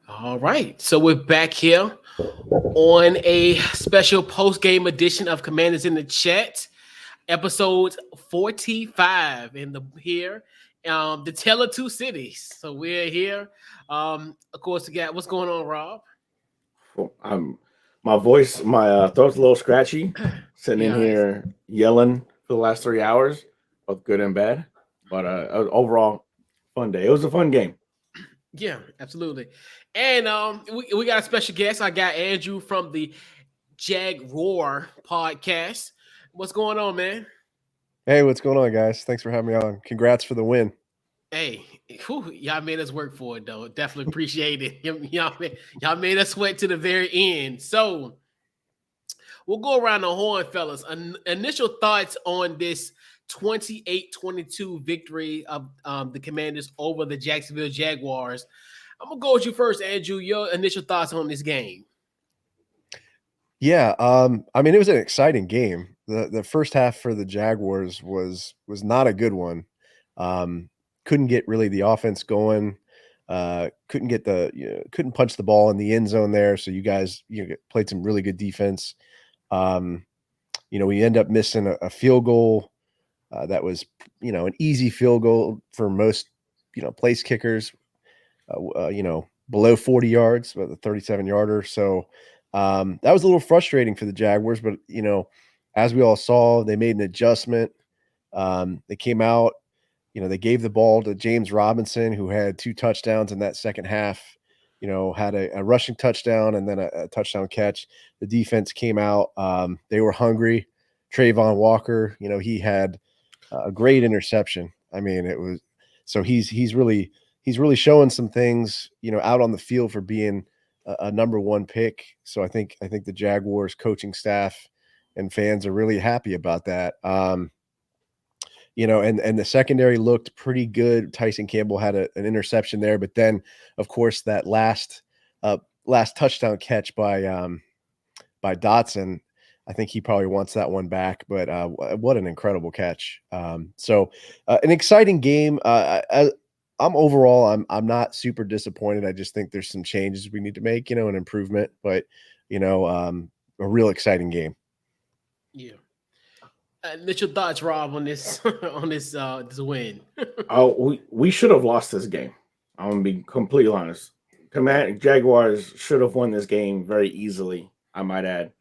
All right. So we're back here on a special post-game edition of Commanders in the Chat, episode 45 in the here. The Tale of Two Cities. So we're here. Of course, we got what's going on, Rob? Well, my voice, my throat's a little scratchy. Sitting in Yeah, here yelling for the last 3 hours, both good and bad. But overall, fun day. It was a fun game. yeah, absolutely. And we got a special guest. I got Andrew from the Jaguroar Podcast. What's going on, man? Hey, what's going on, guys? Thanks for having me on. Congrats for the win. Hey, whew, y'all made us work for it though. Definitely appreciate it. Y'all made us sweat to the very end. So we'll go around the horn, fellas. Initial thoughts on this 28-22 victory of the Commanders over the Jacksonville Jaguars. I'm gonna go with you first, Andrew. Your initial thoughts on this game. Yeah, I mean, it was an exciting game. The first half for the Jaguars was not a good one. Couldn't get really the offense going. Couldn't punch the ball in the end zone there. So you guys played some really good defense. We end up missing a field goal that was an easy field goal for most place kickers. Below 40 yards, about the 37-yarder. So that was a little frustrating for the Jaguars, but as we all saw, they made an adjustment. They came out, they gave the ball to James Robinson, who had 2 touchdowns in that second half. Had a rushing touchdown and then a touchdown catch. The defense came out. They were hungry. Trayvon Walker, he had a great interception. I mean, it was so he's really showing some things, out on the field for being a number one pick. So I think the Jaguars coaching staff and fans are really happy about that. And the secondary looked pretty good. Tyson Campbell had an interception there, but then of course that last touchdown catch by Dotson, I think he probably wants that one back, but what an incredible catch. So an exciting game. I'm not super disappointed. I just think there's some changes we need to make, an improvement, but a real exciting game. Yeah. Initial thoughts, Rob, on this on this win. We should have lost this game. I'm gonna be completely honest. Jaguars should have won this game very easily, I might add.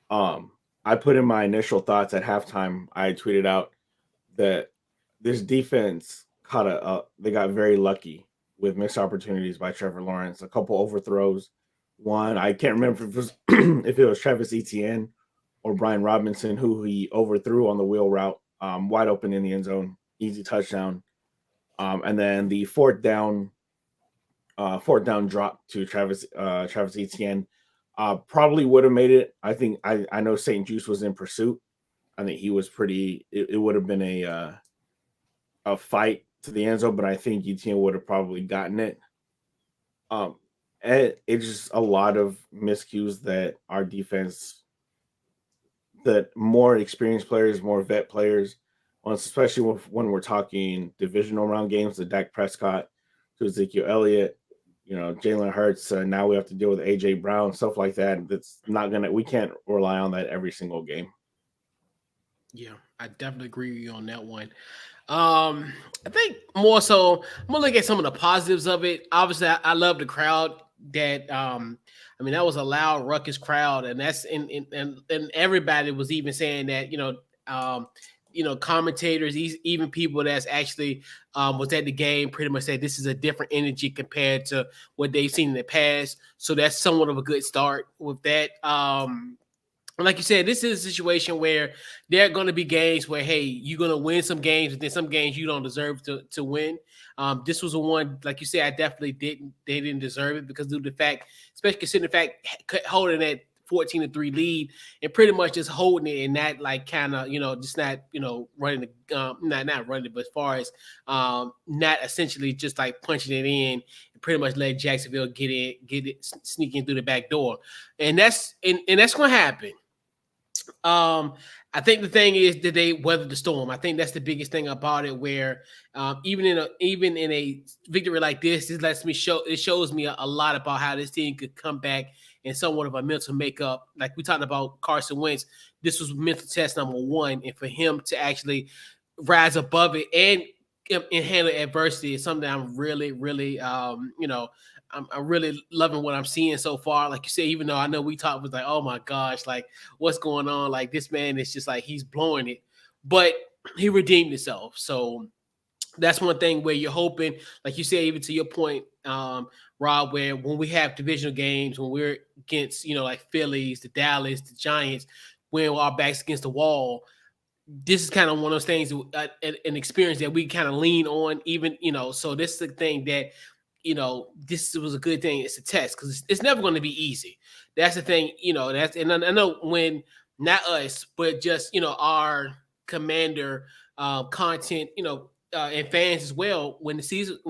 I put in my initial thoughts at halftime. I tweeted out that this defense they got very lucky with missed opportunities by Trevor Lawrence. A couple overthrows. One, I can't remember if it was if it was Travis Etienne or Brian Robinson who he overthrew on the wheel route, wide open in the end zone, easy touchdown. And then the fourth down drop to Travis Etienne probably would have made it. I think I know St. Juice was in pursuit. I think he was pretty. It would have been a fight to the end zone, but I think Etienne would have probably gotten it. And it's just a lot of miscues that our defense, that more experienced players, more vet players, especially when we're talking divisional round games, the Dak Prescott to Ezekiel Elliott, Jalen Hurts. Now we have to deal with AJ Brown, stuff like that. We can't rely on that every single game. Yeah, I definitely agree with you on that one. I think more so, I'm gonna look at some of the positives of it. Obviously, I love the crowd that that was a loud, ruckus crowd, and that's and everybody was even saying that, commentators, even people that's actually was at the game, pretty much said this is a different energy compared to what they've seen in the past. So that's somewhat of a good start with that. Like you said, this is a situation where there are going to be games where, hey, you're going to win some games, and then some games you don't deserve to win. This was a one, like you said, I definitely didn't deserve it because of the fact, especially considering the fact holding that 14-3 lead and pretty much just holding it and not like kind of, just not, running the not running it, but as far as not essentially just like punching it in and pretty much let Jacksonville get it, sneak in through the back door. And that's going to happen. I think the thing is that they weathered the storm. I think that's the biggest thing about it. Where even in a victory like this, it shows me a lot about how this team could come back in somewhat of a mental makeup. Like we talked about Carson Wentz, this was mental test number one, and for him to actually rise above it and handle adversity is something I'm really, really, I'm really loving what I'm seeing so far. Like you said, even though I know we talked was like, oh my gosh, like what's going on? Like this man is just like he's blowing it, but he redeemed himself. So that's one thing where you're hoping, like you said, even to your point, Rob, where when we have divisional games, when we're against, like Phillies, the Dallas, the Giants, when our backs against the wall, this is kind of one of those things, an experience that we kind of lean on, even, so this is the thing that, this was a good thing. It's a test because it's never going to be easy. That's the thing, and I know when, not us, but just, our commander content, and fans as well, when the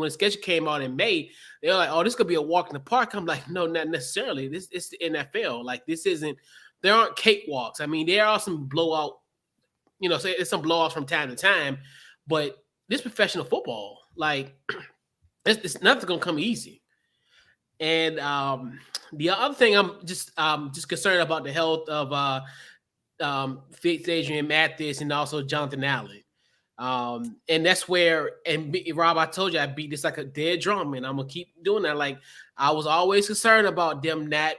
schedule came out in May, they're like, oh, this could be a walk in the park. I'm like, no, not necessarily. It's the NFL. Like there aren't cakewalks. I mean, there are some blowout, so it's some blowouts from time to time, but this professional football, like it's nothing's gonna come easy. And the other thing I'm just concerned about the health of Fitz Adrian Mathis and also Jonathan Allen. And that's where, Rob, I told you I beat this like a dead drum, and I'm gonna keep doing that. Like I was always concerned about them not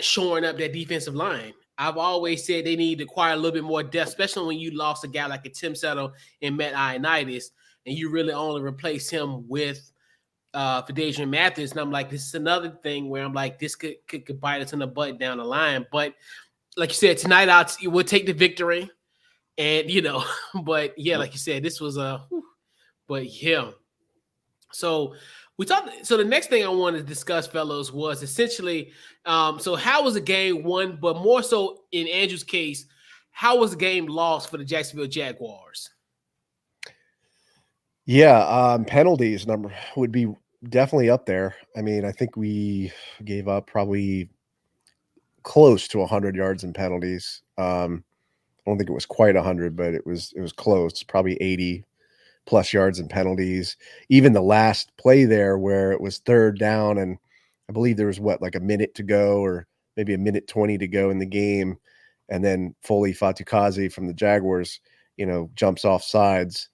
shoring up that defensive line. I've always said they need to acquire a little bit more depth, especially when you lost a guy like a Tim Settle and Matt Ioannidis, and you really only replace him with Fidarian Mathis. And I'm like, this is another thing where I'm like, this could bite us in the butt down the line. But like you said, tonight we'll take the victory. And, but yeah, like you said, this was but yeah. So so the next thing I wanted to discuss, fellows, was essentially, so how was the game won, but more so in Andrew's case, how was the game lost for the Jacksonville Jaguars? Yeah, penalties number would be definitely up there. I mean, I think we gave up probably close to 100 yards in penalties. I don't think it was quite 100, but it was close, probably 80 plus yards in penalties. Even the last play there where it was third down, and I believe there was like a minute to go, or maybe a minute 20 to go in the game, and then Foley Fatukazi from the Jaguars, jumps off sides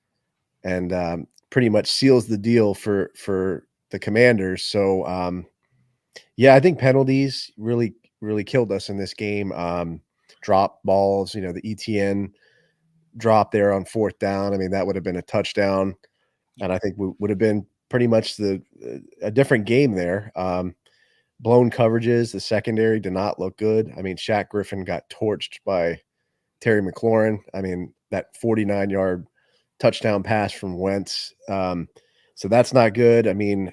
and pretty much seals the deal for the Commanders. So yeah, I think penalties really killed us in this game. Drop balls, the ETN drop there on fourth down. I mean, that would have been a touchdown, and I think we would have been pretty much a different game there. Blown coverages, the secondary did not look good. I mean, Shaq Griffin got torched by Terry McLaurin. I mean, that 49-yard touchdown pass from Wentz. So that's not good. I mean,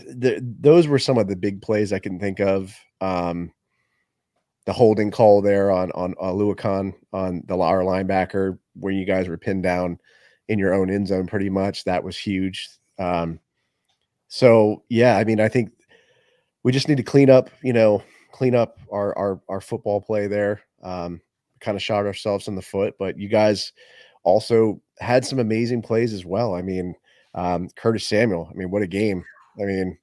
those were some of the big plays I can think of. The holding call there on Luakan on our linebacker, where you guys were pinned down in your own end zone pretty much. That was huge. So yeah, I mean, I think we just need to clean up our football play there. Kind of shot ourselves in the foot, but you guys also had some amazing plays as well. I mean, Curtis Samuel, I mean, what a game. I mean,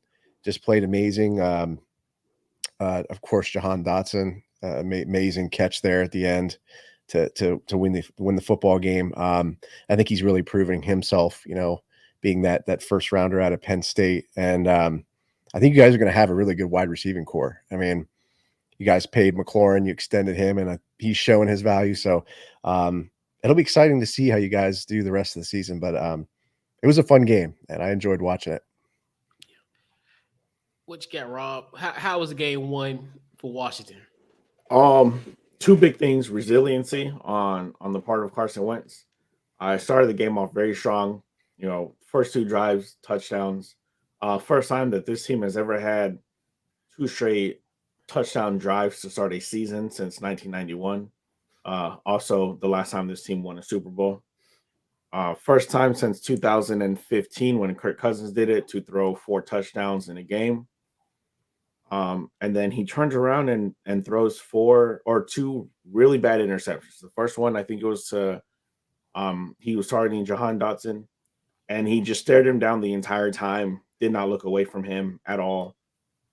just played amazing. Of course, Jahan Dotson, amazing catch there at the end to win the football game. I think he's really proving himself, being that first rounder out of Penn State. And I think you guys are going to have a really good wide receiving core. I mean, you guys paid McLaurin, you extended him, and he's showing his value. So it'll be exciting to see how you guys do the rest of the season. But it was a fun game, and I enjoyed watching it. What you got, Rob? How was the game won for Washington? Two big things: resiliency on the part of Carson Wentz. I started the game off very strong. First two drives, touchdowns. First time that this team has ever had two straight touchdown drives to start a season since 1991. Also, the last time this team won a Super Bowl. First time since 2015 when Kirk Cousins did it to throw 4 touchdowns in a game. And then he turns around and throws 2 really bad interceptions. The first one, I think it was to he was targeting Jahan Dotson, and he just stared him down the entire time, did not look away from him at all,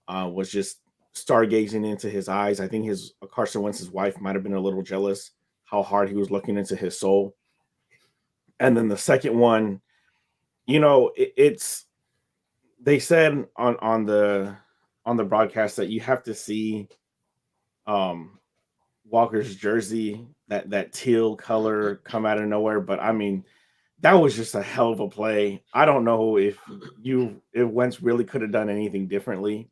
was just stargazing into his eyes. I think his Carson Wentz's wife might have been a little jealous how hard he was looking into his soul. And then the second one, it's they said on the broadcast that you have to see Walker's jersey, that teal color come out of nowhere. But I mean, that was just a hell of a play. I don't know if Wentz really could have done anything differently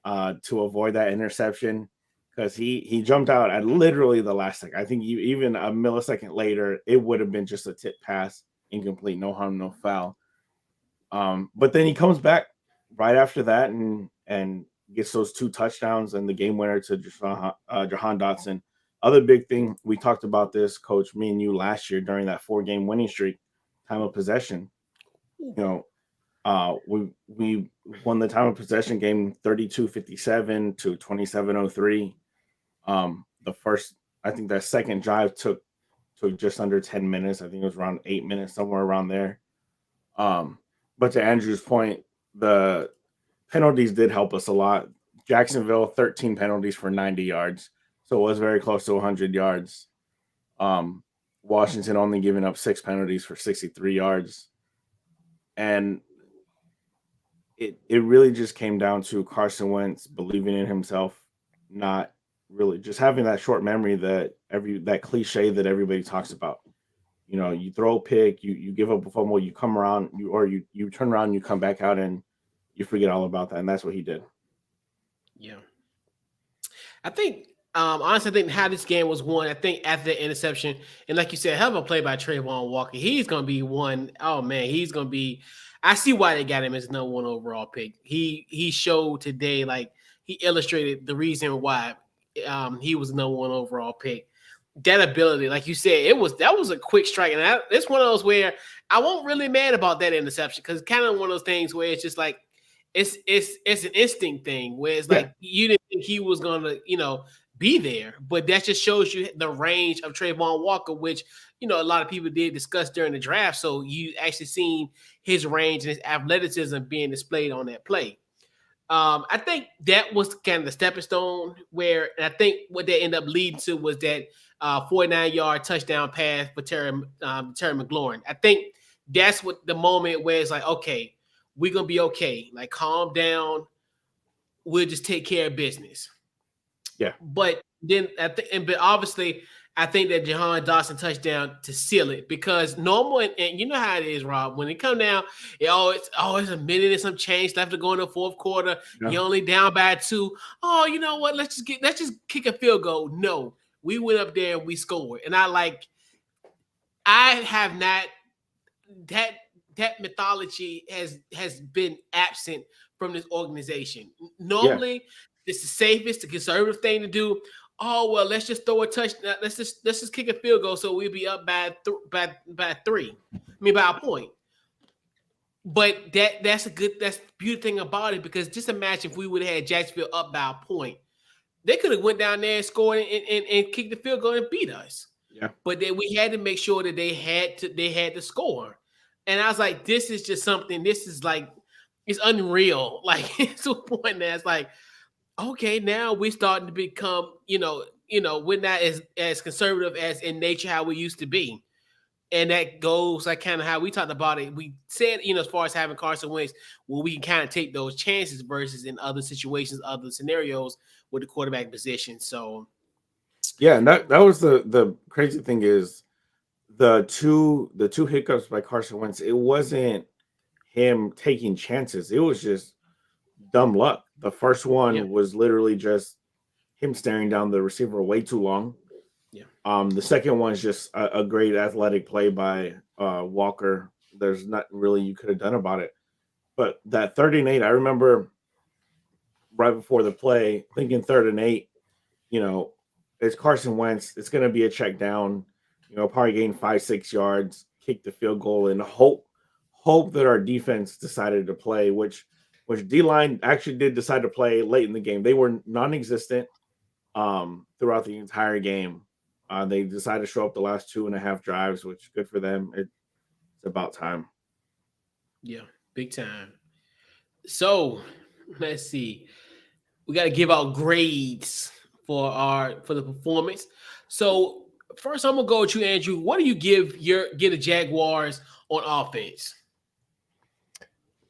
to avoid that interception, because he jumped out at literally the last second. I think even a millisecond later, it would have been just a tip pass, incomplete, no harm, no foul. But then he comes back right after that and gets those 2 touchdowns and the game winner to Jahan Dotson. Other big thing, we talked about this, Coach, me and you last year during that 4-game winning streak, time of possession. We won the time of possession game 32-57 to 27-03. I think that second drive took just under 10 minutes. I think it was around 8 minutes, somewhere around there. But to Andrew's point, the penalties did help us a lot. Jacksonville, 13 penalties for 90 yards. So it was very close to 100 yards. Washington only giving up 6 penalties for 63 yards. And it really just came down to Carson Wentz believing in himself, not really just having that short memory that cliche that everybody talks about. You throw a pick, you give up a fumble, you come around, you turn around, you come back out, and you forget all about that. And that's what he did. Yeah. I think, honestly, I think how this game was won, I think after the interception, and like you said, hell of a play by Trayvon Walker. He's going to be one. Oh, man, he's going to be – I see why they got him as number 1 overall pick. He showed today, like, he illustrated the reason why he was the number 1 overall pick. That ability, like you said, that was a quick strike, and it's one of those where I won't really mad about that interception, because it's kind of one of those things where it's just like it's an instinct thing where it's like you didn't think he was gonna be there, but that just shows you the range of Trayvon Walker, which a lot of people did discuss during the draft. So you actually seen his range and his athleticism being displayed on that play. I think that was kind of the stepping stone and I think what that ended up leading to was that 49-yard touchdown pass for Terry McLaurin. I think that's what the moment where it's like, okay, we're going to be okay. Like, calm down. We'll just take care of business. Yeah. But then but obviously I think that Jahan Dotson touchdown to seal it, because normal, and you know how it is, Rob, when it come down, it's a minute and some change left to go in the fourth quarter. Yeah. You're only down by 2. Oh, you know what? Let's just kick a field goal. No, we went up there and we scored. And I have not that mythology has been absent from this organization. Normally, it's the safest, the conservative thing to do. Oh, well, let's just throw a touchdown. Let's just kick a field goal so we'll be up by 3. By a point. But that's the beautiful thing about it, because just imagine if we would have had Jacksonville up by a point. They could have went down there and scored and kicked the field goal and beat us. Yeah. But then we had to make sure that they had to score. And I was like, this is just something, this is like, it's unreal. Like, it's to a point that it's like, okay, now we're starting to become, we're not as conservative as in nature how we used to be. And that goes like kind of how we talked about it. We said, as far as having Carson Wentz, well, we can kind of take those chances versus in other situations, other scenarios with the quarterback position. So, yeah, and that was the crazy thing is the two hiccups by Carson Wentz. It wasn't him taking chances. It was just dumb luck. The first one was literally just him staring down the receiver way too long. Yeah. The second one is just a great athletic play by Walker. There's not really you could have done about it. But that 3rd and 8, I remember right before the play thinking 3rd and 8, it's Carson Wentz. It's going to be a check down, probably gain 5-6 yards, kick the field goal, and hope that our defense decided to play, which which D-line actually did decide to play late in the game. They were non-existent throughout the entire game. They decided to show up the last 2.5 drives, which good for them. It's about time. Yeah, big time. So let's see. We got to give out grades for the performance. So first, I'm gonna go with you, Andrew. What do you give the Jaguars on offense?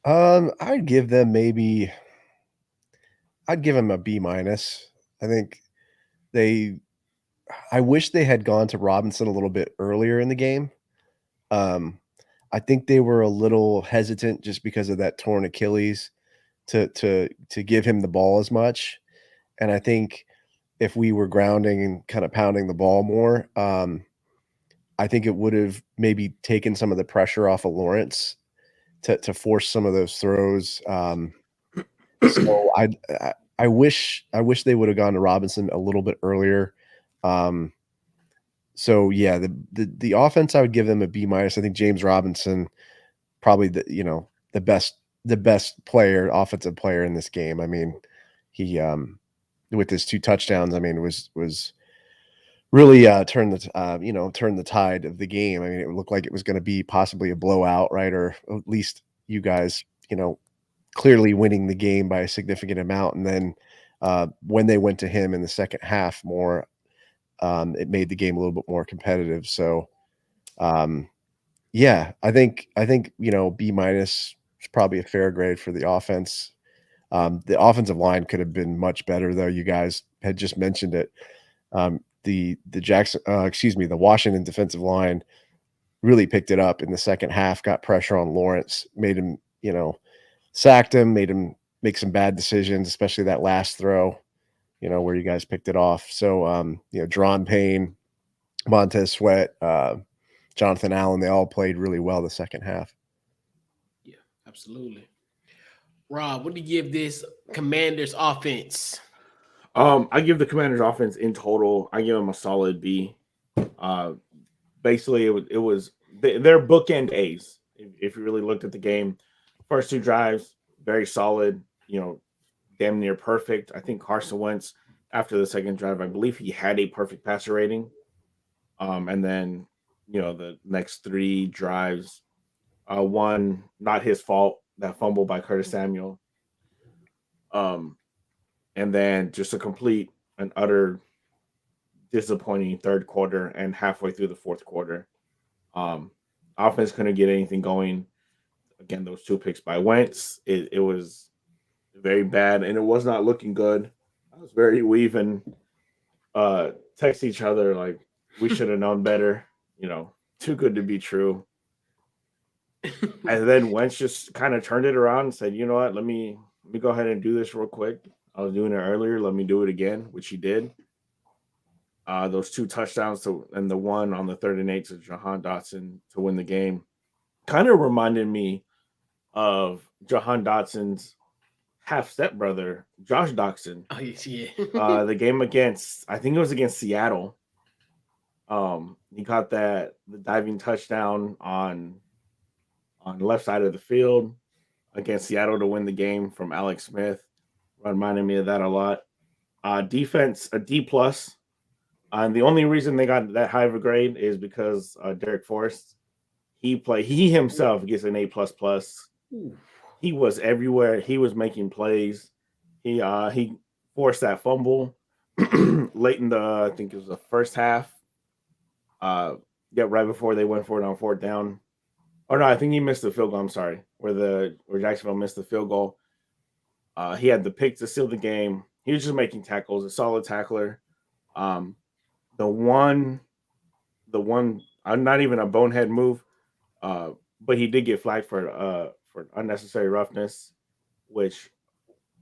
I'd give them I'd give them a B minus. I think I wish they had gone to Robinson a little bit earlier in the game. I think they were a little hesitant just because of that torn Achilles to give him the ball as much. And I think if we were grounding and kind of pounding the ball more, I think it would have maybe taken some of the pressure off of Lawrence to force some of those throws. So I wish they would have gone to Robinson a little bit earlier. So yeah, the offense, I would give them a B minus. I think James Robinson probably the best offensive player in this game. I mean, he with his 2 touchdowns, I mean, was really turned the tide of the game. I mean, it looked like it was going to be possibly a blowout, right? Or at least you guys, clearly winning the game by a significant amount. And then when they went to him in the second half more, it made the game a little bit more competitive. So, yeah, I think B minus is probably a fair grade for the offense. The offensive line could have been much better, though. You guys had just mentioned it. The Washington defensive line really picked it up in the second half, got pressure on Lawrence, made him, sacked him, made him make some bad decisions, especially that last throw, where you guys picked it off. So, Deron Payne, Montez Sweat, Jonathan Allen, they all played really well the second half. Yeah, absolutely. Rob, what do you give this Commanders offense? I give the Commanders offense in total, I give them a solid B. Basically, it was they're bookend A's. If you really looked at the game, first 2 drives, very solid, damn near perfect. I think Carson Wentz, after the second drive, I believe he had a perfect passer rating. And then, the next 3 drives, one, not his fault, that fumble by Curtis Samuel. And then just a complete and utter disappointing third quarter and halfway through the fourth quarter. Offense couldn't get anything going. Again, those 2 picks by Wentz, it was very bad, and it was not looking good. We even text each other like we should have known better. Too good to be true. And then Wentz just kind of turned it around and said, "You know what? Let me go ahead and do this real quick. I was doing it earlier. Let me do it again," which he did. Those 2 touchdowns and the one on the 3rd and 8 to Jahan Dotson to win the game kind of reminded me of Jahan Dotson's half stepbrother, Josh Doxson. Oh, yeah. The game I think it was against Seattle. He caught the diving touchdown on the left side of the field against Seattle to win the game from Alex Smith. Reminded me of that a lot. Defense, a D plus. And the only reason they got that high of a grade is because Derek Forrest, he himself gets an A plus plus. He was everywhere. He was making plays. He forced that fumble late in I think it was the first half. Right before they went for it on 4th down. Oh no, I think he missed the field goal. I'm sorry, where Jacksonville missed the field goal. He had the pick to seal the game. He was just making tackles, a solid tackler. The one, not even a bonehead move, but he did get flagged for unnecessary roughness, which,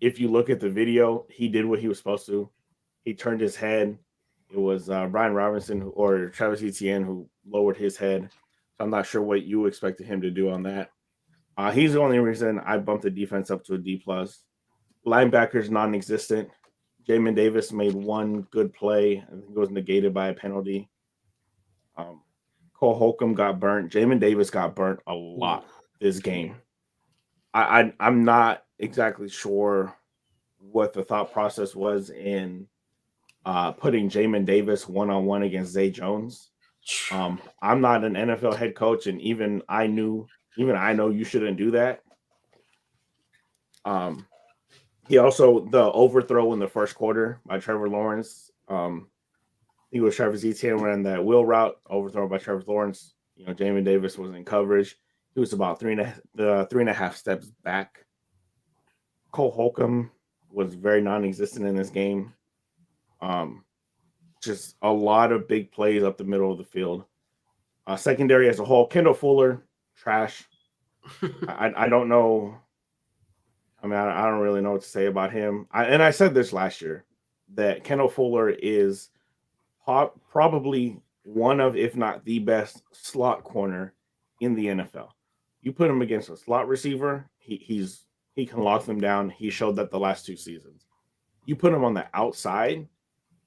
if you look at the video, he did what he was supposed to. He turned his head. It was Brian Robinson or Travis Etienne who lowered his head. So I'm not sure what you expected him to do on that. He's the only reason I bumped the defense up to a D plus. Linebackers non-existent. Jamin Davis made 1 good play. I think it was negated by a penalty. Cole Holcomb got burnt. Jamin Davis got burnt a lot this game. I'm not exactly sure what the thought process was in putting Jamin Davis one-on-one against Zay Jones. I'm not an NFL head coach, and even I know you shouldn't do that. He also, the overthrow in the first quarter by Trevor Lawrence. He was Travis Etienne ran that wheel route, overthrown by Trevor Lawrence. Jamin Davis was in coverage. He was about three and a half steps back. Cole Holcomb was very non-existent in this game. Just a lot of big plays up the middle of the field. Secondary as a whole, Kendall Fuller, trash. I don't know. I mean, I don't really know what to say about him. I said this last year, that Kendall Fuller is probably one of, if not the best slot corner in the NFL. You put him against a slot receiver, he can lock them down. He showed that the last 2 seasons. You put him on the outside,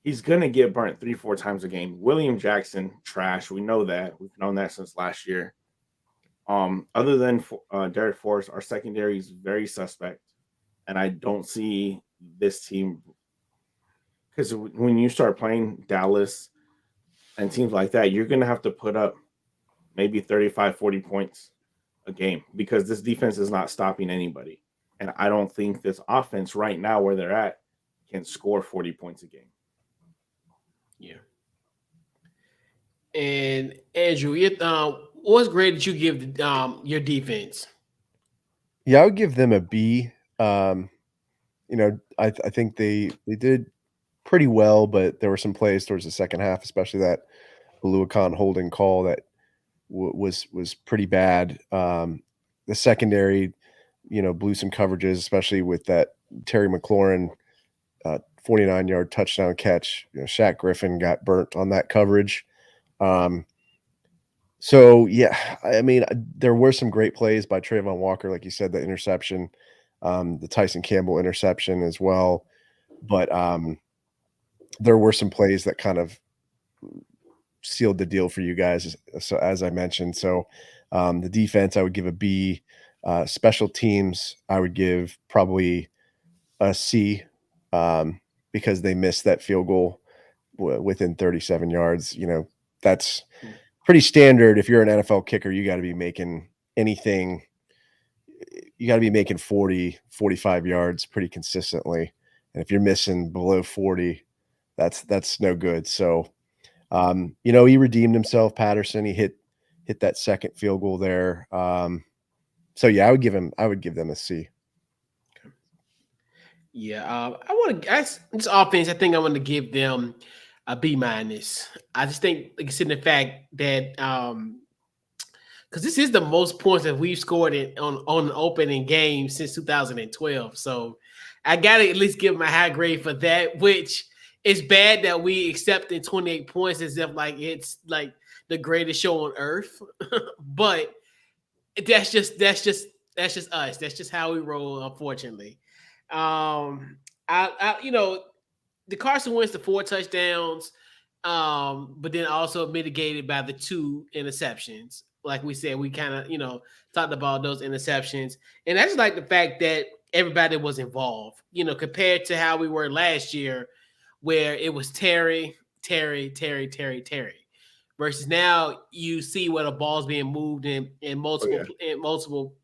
he's going to get burnt 3-4 times a game. William Jackson, trash. We know that. We've known that since last year. Other than Derek Forrest, our secondary is very suspect. And I don't see this team, because when you start playing Dallas and teams like that, you're going to have to put up maybe 35, 40 points a game, because this defense is not stopping anybody. And I don't think this offense right now where they're at can score 40 points a game. Yeah. And Andrew, what grade did you give your defense? Yeah, I would give them a B. I think they did pretty well, but there were some plays towards the second half, especially that Aluakon holding call that was pretty bad. The secondary, blew some coverages, especially with that Terry McLaurin 49-yard touchdown catch. Shaq Griffin got burnt on that coverage. So, yeah, I mean, there were some great plays by Trayvon Walker, like you said, the interception, the Tyson Campbell interception as well. But there were some plays that kind of sealed the deal for you guys, so as I mentioned. So the defense, I would give a B. Special teams, I would give probably a C, because they missed that field goal within 37 yards. That's pretty standard. If you're an NFL kicker, you got to be making anything. You got to be making 40, 45 yards pretty consistently. And if you're missing below 40, that's no good. So, he redeemed himself, Patterson. He hit that second field goal there. So yeah, I would give them a C. Yeah, I want to. This offense, I think I want to give them a B minus. I just think, like I said, the fact that because this is the most points that we've scored on an opening game since 2012. So I gotta at least give them a high grade for that. Which is bad that we accepted 28 points as if like it's like the greatest show on earth, but that's just us. That's just how we roll, unfortunately. The Carson Wentz, the 4 touchdowns, but then also mitigated by the 2 interceptions. Like we said, we kind of, talked about those interceptions. And I just like the fact that everybody was involved, compared to how we were last year, where it was Terry. Versus now you see where the ball's being moved in multiple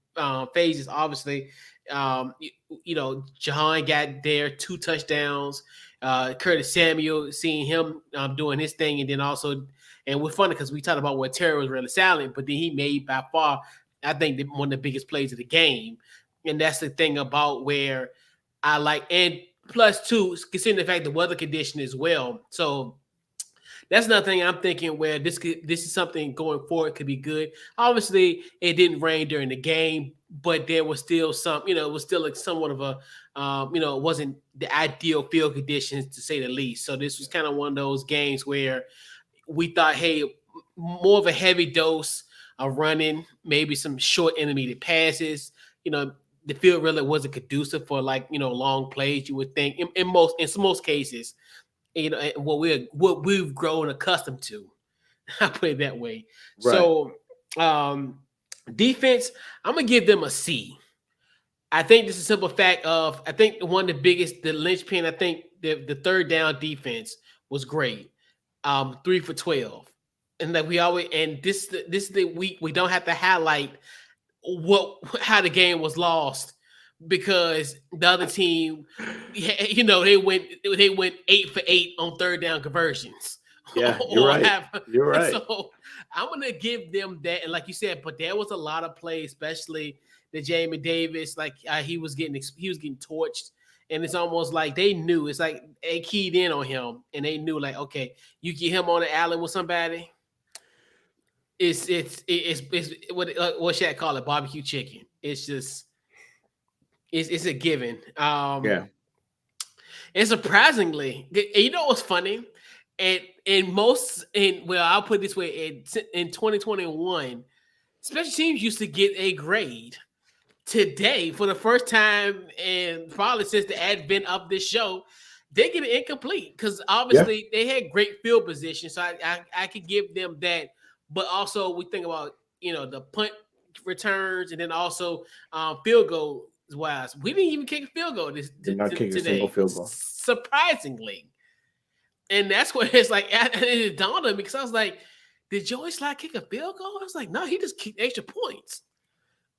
phases. Obviously, Jahan got there 2 touchdowns. Curtis Samuel, seeing him doing his thing, and then also, and we're funny because we talked about where Terry was really silent, but then he made by far, I think, one of the biggest plays of the game. And that's the thing about where I like, and plus 2, considering the fact the weather condition as well. So that's another thing I'm thinking where this is something going forward could be good. Obviously, it didn't rain during the game, but there was still some, it was still like somewhat of a, it wasn't the ideal field conditions to say the least. So this was kind of one of those games where we thought, hey, more of a heavy dose of running, maybe some short intermediate passes. The field really wasn't conducive for long plays. You would think in most cases. What we've grown accustomed to. I put it that way. Right. So defense, I'm gonna give them a C. I think this is a simple fact of I think one of the biggest, the linchpin. I think the third down defense was great, 3 for 12, and that we always and this is the week we don't have to highlight how the game was lost because the other team, they went 8 for 8 on third down conversions. Yeah, you're right. You're right. So I'm gonna give them that, and like you said, but there was a lot of plays, especially the Jamie Davis, like he was getting torched, and it's almost like they knew. It's like they keyed in on him, and they knew like, okay, you get him on the island with somebody. It's what should I call it? Barbecue chicken. It's just it's a given. Yeah. And surprisingly, you know what's funny? And I'll put it this way: in 2021, special teams used to get a grade. Today, for the first time, and probably since the advent of this show, they get an incomplete because obviously they had great field position. So I could give them that. But also we think about the punt returns and then also field goal wise. We didn't even kick a field goal today. A single field goal, surprisingly. And that's where it's like it dawned on me because I was like, did Joey Slye kick a field goal? I was like, no, he just kicked extra points.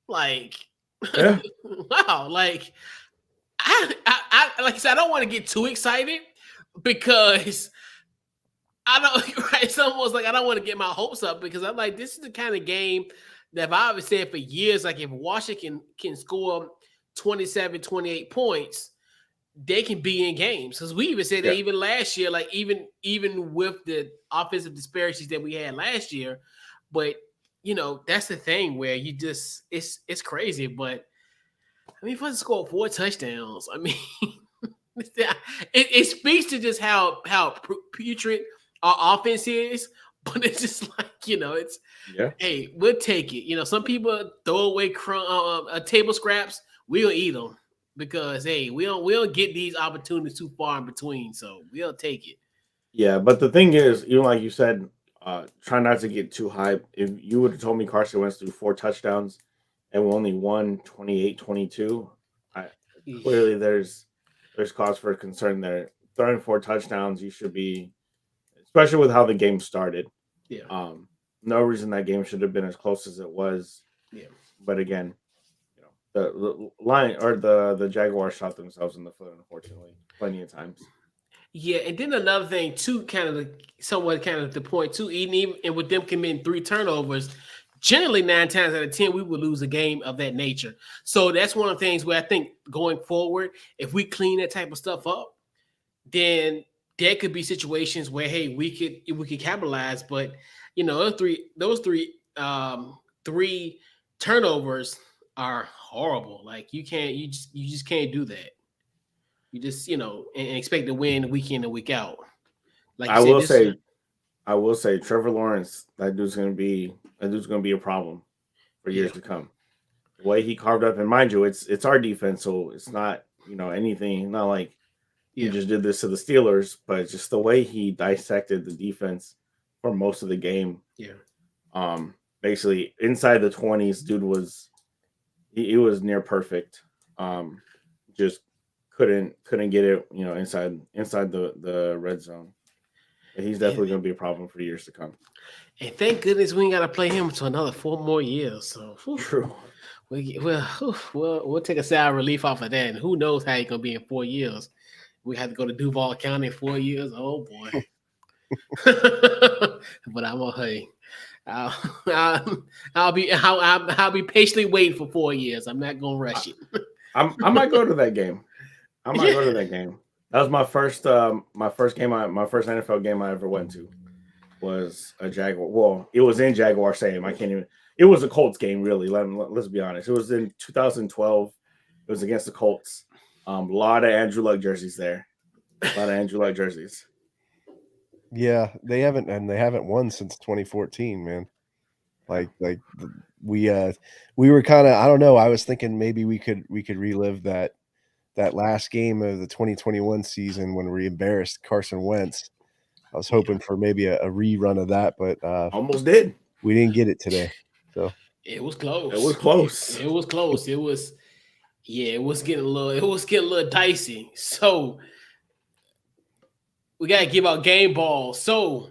Like, wow, like I like I said, I don't want to get too excited because I don't. Right, it's almost like I don't want to get my hopes up because I'm like, this is the kind of game that I've always said for years. Like, if Washington can score 27, 28 points, they can be in games. Because we even said that even last year, like even with the offensive disparities that we had last year, but that's the thing where you just it's crazy. But I mean, for us to score 4 touchdowns, I mean, it speaks to just how putrid our offense is. But it's just like it's hey, we'll take it. Some people throw away table scraps. We'll eat them because hey, we don't get these opportunities too far in between. So we'll take it. Yeah, but the thing is, like you said, try not to get too hyped. If you would have told me Carson Wentz threw 4 touchdowns and we only won 28-22, clearly there's cause for concern there. Throwing 4 touchdowns, you should be, especially with how the game started. Yeah. No reason that game should have been as close as it was. Yeah. But again, the line or the Jaguars shot themselves in the foot, unfortunately, plenty of times. Yeah, and then another thing too, kind of the point too, even and with them committing 3 turnovers, generally 9 times out of 10 we would lose a game of that nature. So that's one of the things where I think going forward, if we clean that type of stuff up, then there could be situations where hey, we could capitalize. But those three turnovers are horrible. Like you just can't do that. You just and expect to win week in and week out. Like I will say, Trevor Lawrence, that dude's gonna be a problem for years to come. The way he carved up, and mind you, it's our defense, so it's not anything. Not like he just did this to the Steelers, but just the way he dissected the defense for most of the game. Yeah. Basically inside the 20s, dude was he was near perfect. Just couldn't get it, inside the red zone. But he's definitely going to be a problem for years to come. And thank goodness we ain't got to play him for another 4 more years. So true. We'll take a sigh of relief off of that. And who knows how he's going to be in 4 years? We have to go to Duval County in 4 years. Oh boy! But I'm gonna I'll be patiently waiting for 4 years. I'm not gonna rush it. I might go to that game. I might go to that game. That was my first NFL game I ever went to. Was a Jaguar. Well, it was in Jaguar Stadium. I can't even. It was a Colts game, really. Let's be honest. It was in 2012. It was against the Colts. A lot of Andrew Luck jerseys there. Yeah, they haven't won since 2014, man. Like we were kind of, I don't know. I was thinking maybe we could relive that last game of the 2021 season when we embarrassed Carson Wentz. I was hoping for maybe a rerun of that, but almost did. We didn't get it today. So it was close. It was close. It was close. It was. Yeah, it was getting a little dicey. So we gotta give out game balls. So,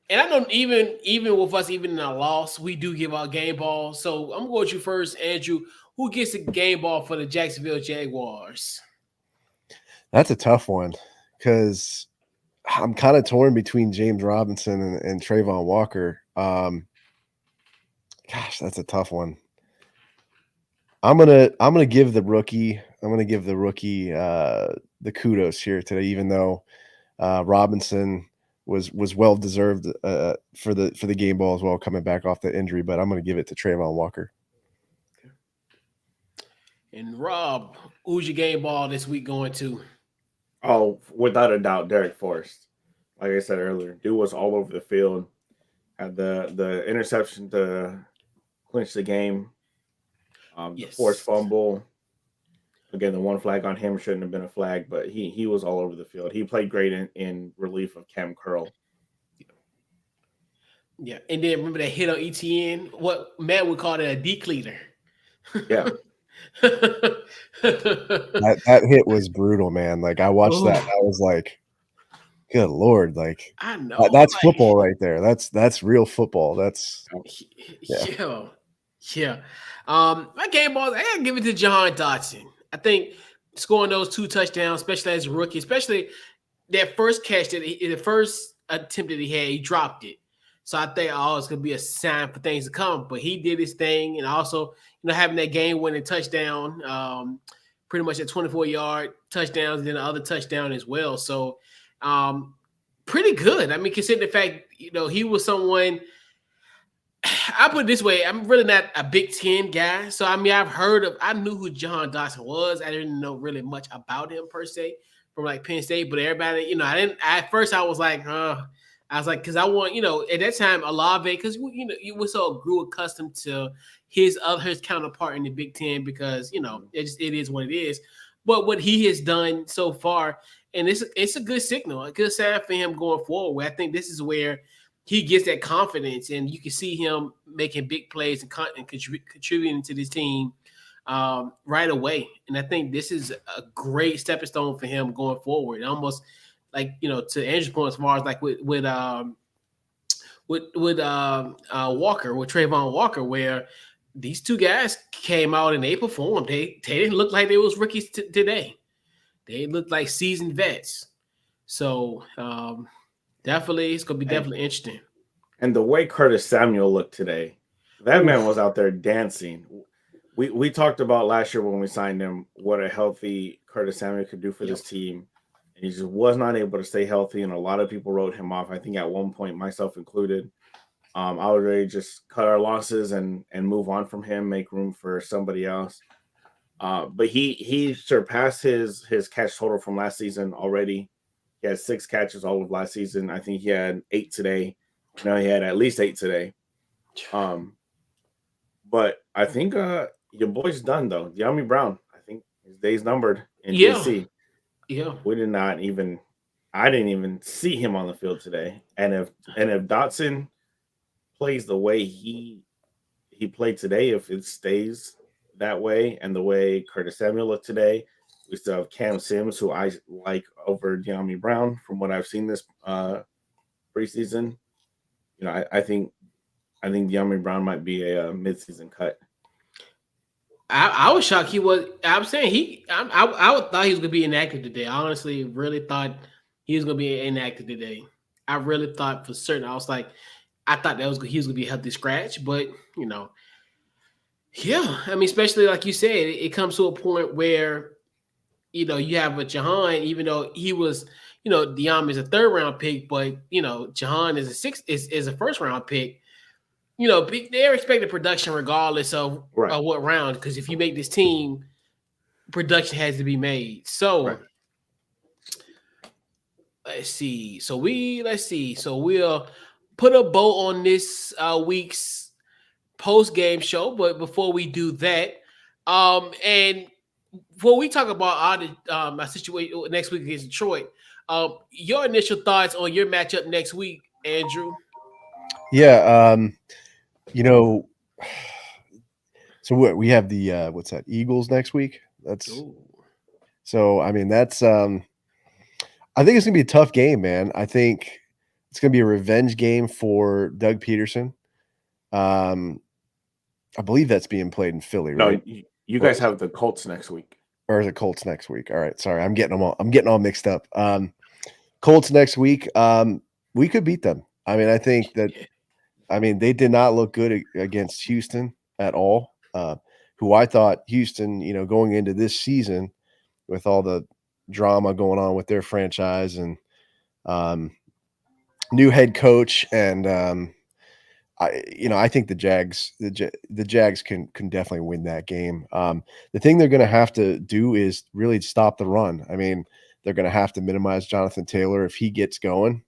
and I know even with us, even in a loss, we do give out game balls. So I'm going to you first, Andrew. Who gets a game ball for the Jacksonville Jaguars? That's a tough one because I'm kind of torn between James Robinson and Trayvon Walker. Gosh, that's a tough one. I'm gonna give the rookie. I'm gonna give the rookie the kudos here today, even though Robinson was well deserved for the game ball as well, coming back off the injury. But I'm gonna give it to Trayvon Walker. And Rob, who's your game ball this week going to? Oh, without a doubt, Derek Forrest. Like I said earlier, dude was all over the field. Had the interception to clinch the game. The forced fumble. Again, the one flag on him shouldn't have been a flag, but he was all over the field. He played great in relief of Cam Curl. Yeah, and then remember that hit on ETN? What Matt would call it a decleater. Yeah. that hit was brutal, man. Like I watched that, I was like, good Lord, like I know that's like, football right there. That's real football. That's yeah. My game balls, I gotta give it to Jahan Dotson. I think scoring those 2 touchdowns, especially as a rookie, especially that first catch the first attempt that he had, he dropped it. So I think it's gonna be a sign for things to come. But he did his thing, and also, having that game-winning touchdown, pretty much a 24-yard touchdowns, and then the other touchdown as well. So, pretty good. I mean, considering the fact, he was someone. I put it this way: I'm really not a Big Ten guy, so I mean, I knew who Jahan Dotson was. I didn't know really much about him per se from like Penn State, but everybody, I didn't. At first, I was like, because I want, at that time, Olave, because you were so grew accustomed to his counterpart in the Big Ten, because it is what it is. But what he has done so far, and it's a good signal, a good sign for him going forward. I think this is where he gets that confidence, and you can see him making big plays and contributing to this team right away. And I think this is a great stepping stone for him going forward. Almost like, to Andrew's point, as far as like with Walker, with Trayvon Walker, where these 2 guys came out and they performed. They didn't look like they was rookies today. They looked like seasoned vets. So definitely, it's gonna be definitely interesting. And the way Curtis Samuel looked today, that man was out there dancing. We talked about last year when we signed him what a healthy Curtis Samuel could do for this team. And he just was not able to stay healthy, and a lot of people wrote him off. I think at one point, myself included. I was ready to just cut our losses and move on from him, make room for somebody else. But he surpassed his catch total from last season already. He had 6 catches all of last season. I think he had 8 today. He had at least 8 today. But I think your boy's done though. De'Ami Brown, I think his day's numbered in DC. Yeah, I didn't even see him on the field today. And if Dotson plays the way he played today, if it stays that way and the way Curtis Samuel looked today, we still have Cam Sims, who I like over De'Ami Brown from what I've seen this preseason. I think De'Ami Brown might be a midseason cut. I was shocked he was. I'm saying I thought he was gonna be inactive today. I honestly really thought he was gonna be inactive today. I really thought for certain. I was like, I thought he was gonna be a healthy scratch, but yeah. I mean, especially like you said, it comes to a point where you have a Jahan, even though he was, De'Ami is a 3rd round pick, but Jahan is a 1st round pick. They're expecting production regardless of what round, because if you make this team, production has to be made. So let's see. So we'll put a bow on this week's post-game show. But before we do that, and before we talk about our situation next week against Detroit, your initial thoughts on your matchup next week, Andrew? Yeah, so what we have the what's that, Eagles next week? So I mean that's I think it's gonna be a tough game, man. I think it's gonna be a revenge game for Doug Peterson. I believe that's being played in Philly, right? No, you guys have the Colts next week. Or is it Colts next week? All right, sorry, I'm getting all mixed up. Colts next week. We could beat them. I mean, I think that. I mean, they did not look good against Houston at all. Who I thought Houston, going into this season with all the drama going on with their franchise and new head coach, and I think the Jags can definitely win that game. The thing they're going to have to do is really stop the run. I mean, they're going to have to minimize Jonathan Taylor if he gets going.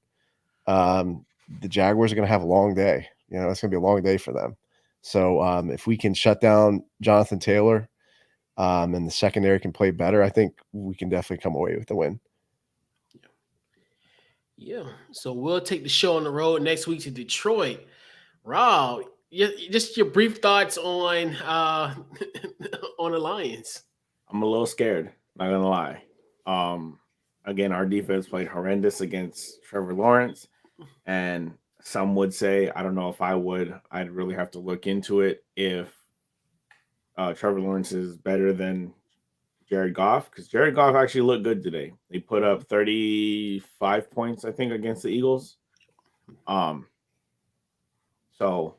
The Jaguars are going to have a long day. It's going to be a long day for them. So if we can shut down Jonathan Taylor and the secondary can play better, I think we can definitely come away with the win. Yeah. So we'll take the show on the road next week to Detroit. Rob, just your brief thoughts on on the Lions. I'm a little scared, not going to lie. Again, our defense played horrendous against Trevor Lawrence. And some would say, I don't know if I would, I'd really have to look into it if Trevor Lawrence is better than Jared Goff, because Jared Goff actually looked good today. They put up 35 points, I think, against the Eagles. So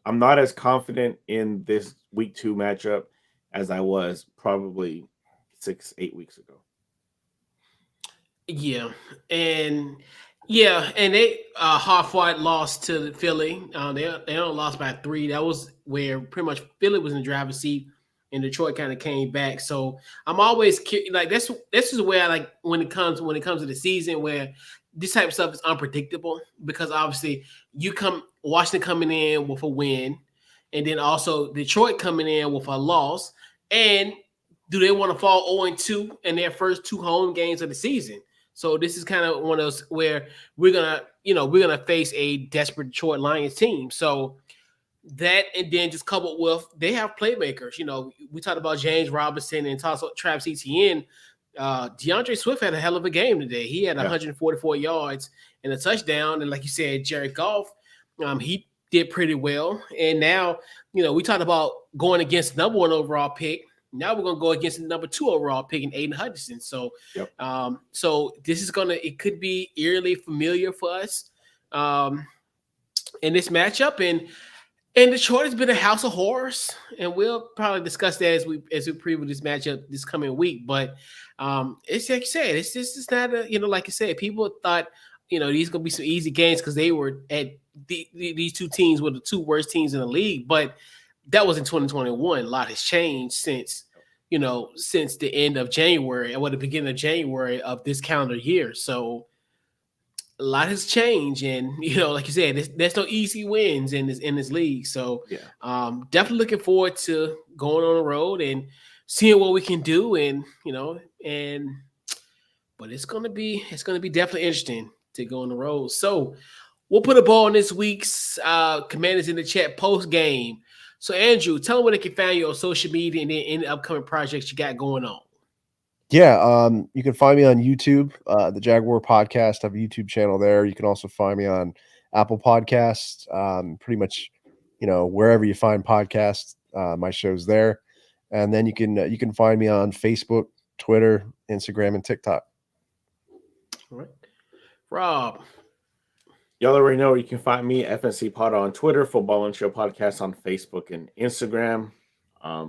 I'm not as confident in this week 2 matchup as I was probably 6-8 weeks ago. Yeah, and they hard-fought lost to Philly. They only lost by 3. That was where pretty much Philly was in the driver's seat, and Detroit kind of came back. So I'm always like this is where I like when it comes to the season where this type of stuff is unpredictable, because obviously Washington coming in with a win, and then also Detroit coming in with a loss, and do they want to fall 0-2 in their first 2 home games of the season? So this is kind of one of those where we're gonna face a desperate Detroit Lions team. So that, and then just coupled with they have playmakers. We talked about James Robinson and Travis Etienne. DeAndre Swift had a hell of a game today. He had 144 yards and a touchdown, and like you said, Jared Goff, he did pretty well. And now, we talked about going against the number 1 overall pick. Now we're gonna go against the number 2 overall pick in Aiden Hutchinson. So, so this is it could be eerily familiar for us in this matchup. And Detroit has been a house of horrors, and we'll probably discuss that as we preview this matchup this coming week. But it's like you said, it's just not like I said, people thought these gonna be some easy games because they were at these 2 teams were the 2 worst teams in the league, but that was in 2021. A lot has changed since the end of January or the beginning of January of this calendar year. So a lot has changed, and like you said, there's no easy wins in this league. So definitely looking forward to going on the road and seeing what we can do, but it's gonna be definitely interesting to go on the road. So we'll put a ball on this week's Commanders in the Chat post game. So, Andrew, tell them where they can find you on social media and any upcoming projects you got going on. Yeah, you can find me on YouTube, the Jaguar Podcast. I have a YouTube channel there. You can also find me on Apple Podcasts, pretty much, wherever you find podcasts, my show's there. And then you can find me on Facebook, Twitter, Instagram, and TikTok. All right. Rob. Y'all already know you can find me, FNC Pod, on Twitter, Football and Show Podcast on Facebook and Instagram. I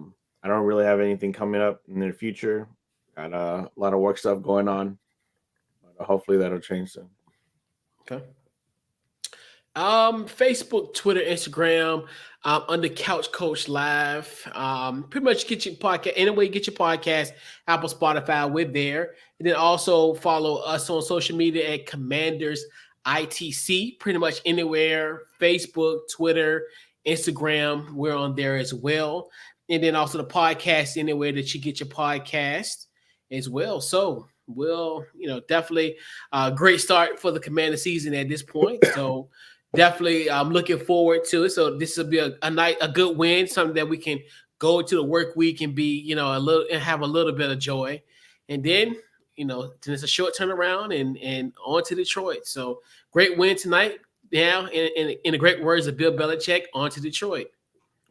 don't really have anything coming up in the near future. Got a lot of work stuff going on. But hopefully that'll change soon. Okay. Facebook, Twitter, Instagram, under Couch Coach Live. Pretty much get your podcast anyway. Get your podcast, Apple, Spotify. We're there, and then also follow us on social media at Commanders ITC. Pretty much anywhere: Facebook, Twitter, Instagram. We're on there as well, and then also the podcast anywhere that you get your podcast as well. So we'll, definitely a great start for the Commander season at this point. So. Definitely, I'm looking forward to it. So this will be a good win, something that we can go to the work week and be, you know, have a little bit of joy. And then, you know, then it's a short turnaround and on to Detroit. So great win tonight. Now, in the great words of Bill Belichick, on to Detroit.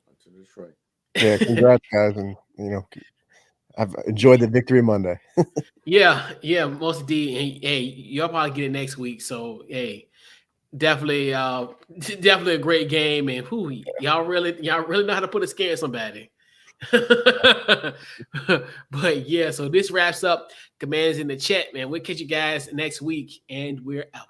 On to Detroit. Yeah, congrats, guys. And, you know, I've enjoyed the victory Monday. Yeah, most indeed. And, hey, y'all probably get it next week. So, hey, definitely a great game. And y'all really know how to put a scare in somebody. But yeah, so this wraps up Commands in the Chat, man. We'll catch you guys next week, and we're out.